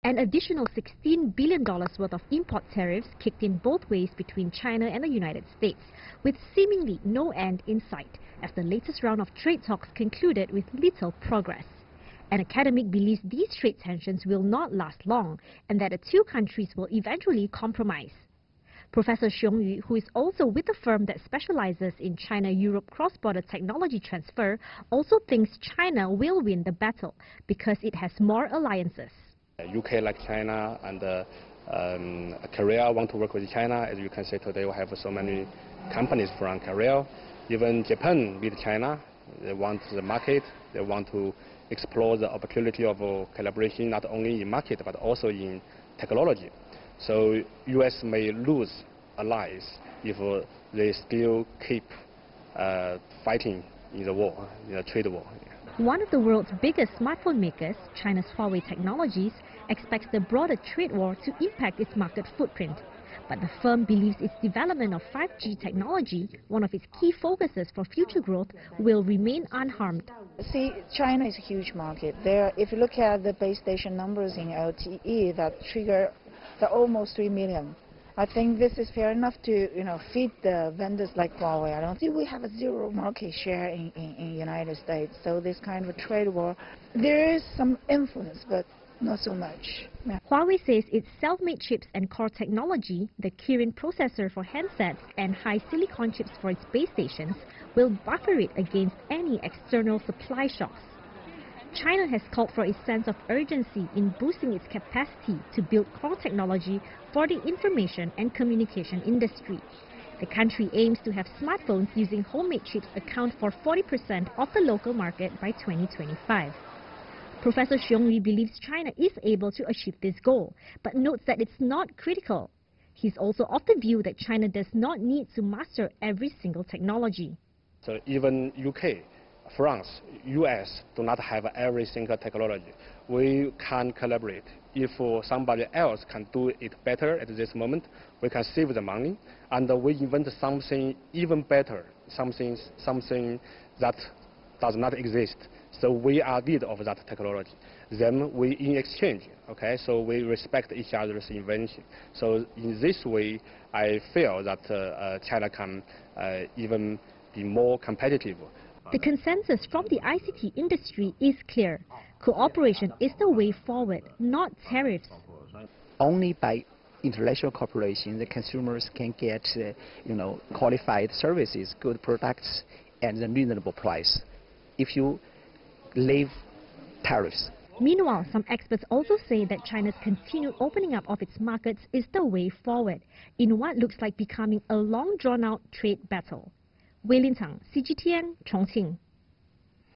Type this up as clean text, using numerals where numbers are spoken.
An additional $16 billion worth of import tariffs kicked in both ways between China and the United States, with seemingly no end in sight, as the latest round of trade talks concluded with little progress. An academic believes these trade tensions will not last long and that the two countries will eventually compromise. Professor Xiong Yu, who is also with a firm that specializes in China-Europe cross-border technology transfer, also thinks China will win the battle because it has more alliances. UK, like China, and Korea want to work with China. As you can see today, we have so many companies from Korea. Even Japan with China, they want the market. They want to explore the opportunity of collaboration not only in market but also in technology. So US may lose allies if they still keep fighting in the war, in the trade war. One of the world's biggest smartphone makers, China's Huawei Technologies, expects the broader trade war to impact its market footprint. But the firm believes its development of 5G technology, one of its key focuses for future growth, will remain unharmed. See, China is a huge market. There, if you look at the base station numbers in LTE, that trigger almost 3 million. I think this is fair enough to, feed the vendors like Huawei. I don't think we have a zero market share in the United States. So this kind of a trade war, there is some influence, but not so much. Yeah. Huawei says its self-made chips and core technology, the Kirin processor for handsets and high silicon chips for its base stations, will buffer it against any external supply shocks. China has called for a sense of urgency in boosting its capacity to build core technology for the information and communication industry. The country aims to have smartphones using homemade chips account for 40% of the local market by 2025. Professor Xiong Yu believes China is able to achieve this goal, but notes that it's not critical. He's also of the view that China does not need to master every single technology. So even UK, France, US do not have every single technology. We can collaborate. If somebody else can do it better at this moment, we can save the money, and we invent something even better, something that does not exist. So we are need of that technology. Then we in exchange, okay? So we respect each other's invention. So in this way, I feel that China can even be more competitive. The consensus from the ICT industry is clear. Cooperation is the way forward, not tariffs. Only by international cooperation, the consumers can get, qualified services, good products, and a reasonable price. If you leave tariffs. Meanwhile, some experts also say that China's continued opening up of its markets is the way forward in what looks like becoming a long drawn-out trade battle. Wei Lin Tang, CGTN, Chongqing.